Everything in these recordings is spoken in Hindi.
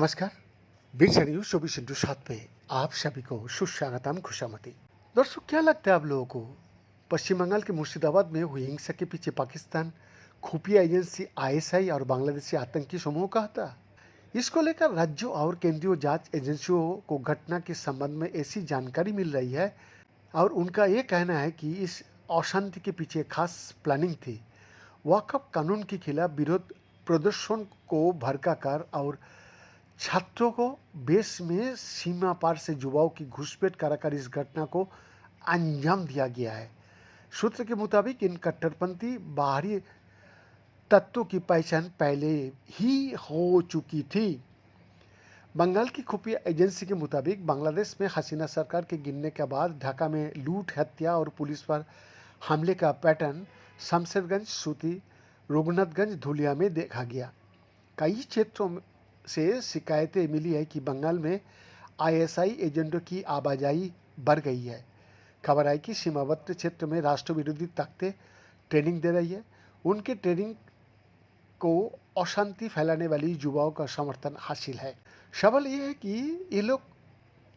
नमस्कार। बिरसा न्यूज 24/7 पे आप सभी को सुस्वागतम, खुशामदी। दर्शक, क्या लगता है आप लोगों को, पश्चिम बंगाल के मुर्शिदाबाद में हुई हिंसा के पीछे पाकिस्तान खुफिया एजेंसी आईएसआई और बांग्लादेशी आतंकी समूह का था? इसको लेकर राज्यों और केंद्रीय जांच एजेंसियों को घटना के संबंध में ऐसी जानकारी मिल रही है और उनका ये कहना है कि इस अशांति के पीछे खास प्लानिंग थी। वक्फ कानून के खिलाफ विरोध प्रदर्शन को भड़काकर और छात्रों को बेस में सीमा पार से युवाओं की घुसपैठ कराकर इस घटना को अंजाम दिया गया है। सूत्र के मुताबिक इन कट्टरपंथी बाहरी तत्वों की पहचान पहले ही हो चुकी थी। बंगाल की खुफिया एजेंसी के मुताबिक बांग्लादेश में हसीना सरकार के गिरने के बाद ढाका में लूट, हत्या और पुलिस पर हमले का पैटर्न शमशेरगंज, सूती, रघुनाथगंज, धुलिया में देखा गया। कई क्षेत्रों से शिकायतें मिली है कि बंगाल में आईएसआई एजेंटों की आवाजाही बढ़ गई है। खबर आई कि सीमावर्ती क्षेत्र में राष्ट्र विरोधी ताकतें ट्रेनिंग दे रही है। उनके ट्रेनिंग को अशांति फैलाने वाली युवाओं का समर्थन हासिल है। सवाल यह है कि ये लोग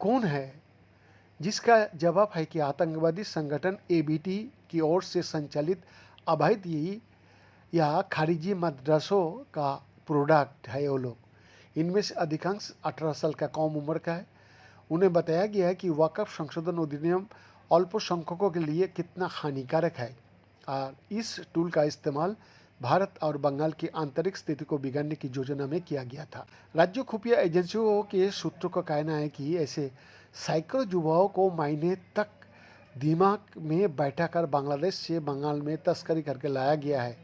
कौन है, जिसका जवाब है कि आतंकवादी संगठन एबीटी की ओर से संचालित अवैध या खारिजी मदरसों का प्रोडक्ट है। वो लोग, इनमें से अधिकांश 18 साल का कम उम्र का है। उन्हें बताया गया है कि वक्फ संशोधन अधिनियम अल्पसंख्यकों के लिए कितना हानिकारक है और इस टूल का इस्तेमाल भारत और बंगाल की आंतरिक स्थिति को बिगाड़ने की योजना में किया गया था। राज्य खुफिया एजेंसियों के सूत्रों का कहना है कि ऐसे सैकड़ों युवाओं को महीने तक दिमाग में बैठाकर बांग्लादेश से बंगाल में तस्करी करके लाया गया है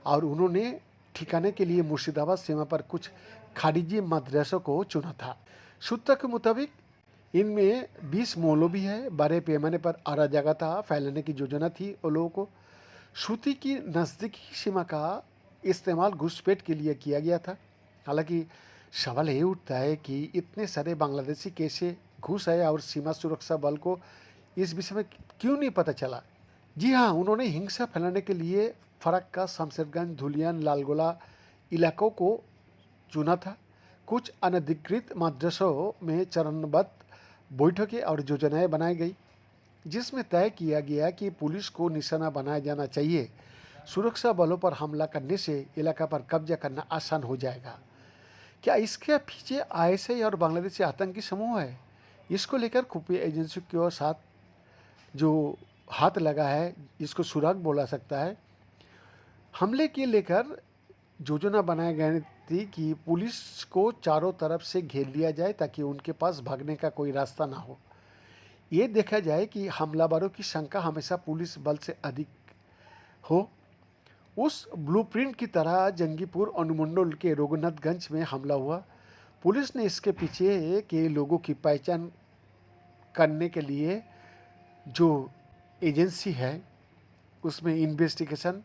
और उन्होंने ठिकाने के लिए मुर्शिदाबाद सीमा पर कुछ खारिजी मदरसों को चुना था। सूत्र के मुताबिक इनमें 20 मौलवी है। बड़े पैमाने पर अराजकता फैलाने की योजना थी। उन लोगों को सूती की नज़दीकी सीमा का इस्तेमाल घुसपैठ के लिए किया गया था। हालांकि सवाल ये उठता है कि इतने सारे बांग्लादेशी कैसे घुस आए और सीमा सुरक्षा बल को इस विषय में क्यों नहीं पता चला। जी हाँ, उन्होंने हिंसा फैलाने के लिए फरक्का, शमशेरगंज, धुलियन, लालगोला इलाकों को चुना था। कुछ अनधिकृत मदरसों में चरणबद्ध बैठकें और योजनाएं बनाई गई, जिसमें तय किया गया कि पुलिस को निशाना बनाया जाना चाहिए। सुरक्षा बलों पर हमला करने से इलाका पर कब्जा करना आसान हो जाएगा। क्या इसके पीछे आईएसआई और बांग्लादेशी आतंकी समूह है? इसको लेकर खुफिया एजेंसी के साथ जो हाथ लगा है, इसको सुराग बोला सकता है। हमले के लेकर योजना बनाई गई थी कि पुलिस को चारों तरफ से घेर लिया जाए ताकि उनके पास भागने का कोई रास्ता ना हो। ये देखा जाए कि हमलावरों की संख्या हमेशा पुलिस बल से अधिक हो। उस ब्लूप्रिंट की तरह जंगीपुर अनुमंडल के रघुनाथगंज में हमला हुआ। पुलिस ने इसके पीछे के लोगों की पहचान करने के लिए जो एजेंसी है, उसमें इन्वेस्टिगेशन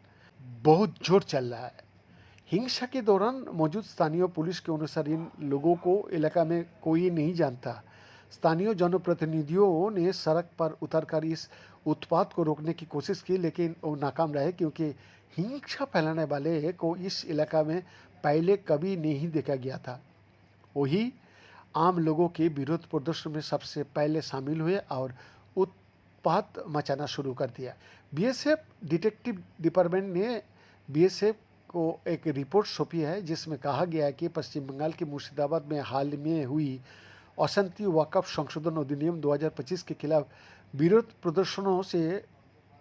बहुत जोर चल रहा है। हिंसा के दौरान मौजूद स्थानीय पुलिस के अनुसार इन लोगों को इलाका में कोई नहीं जानता। स्थानीय जनप्रतिनिधियों ने सड़क पर उतरकर इस उत्पात को रोकने की कोशिश की, लेकिन वो नाकाम रहे क्योंकि हिंसा फैलाने वाले को इस इलाका में पहले कभी नहीं देखा गया था। वही आम लोगों के विरोध प्रदर्शन में सबसे पहले शामिल हुए और उत्पात मचाना शुरू कर दिया। बीएसएफ डिटेक्टिव डिपार्टमेंट ने बीएसएफ को एक रिपोर्ट सौंपी है, जिसमें कहा गया है कि पश्चिम बंगाल के मुर्शिदाबाद में हाल में हुई अशांति वक्फ संशोधन अधिनियम 2025 के खिलाफ विरोध प्रदर्शनों से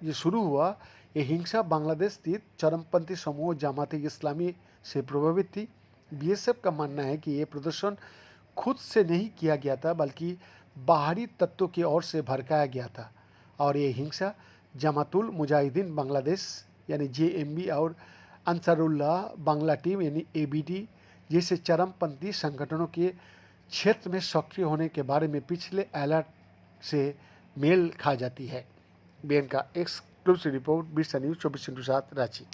ये शुरू हुआ। ये हिंसा बांग्लादेश स्थित चरमपंथी समूह जमात इस्लामी से प्रभावित थी। बीएसएफ का मानना है कि ये प्रदर्शन खुद से नहीं किया गया था, बल्कि बाहरी तत्वों की ओर से भड़काया गया था और ये हिंसा जमातुल मुजाहिदीन बांग्लादेश यानी जेएमबी और अंसारुल्लाह बांग्ला टीम यानी एबीटी जैसे चरमपंथी संगठनों के क्षेत्र में सक्रिय होने के बारे में पिछले अलर्ट से मेल खा जाती है। बीएन का exclusive report, Birsa news 24/7 Ranchi.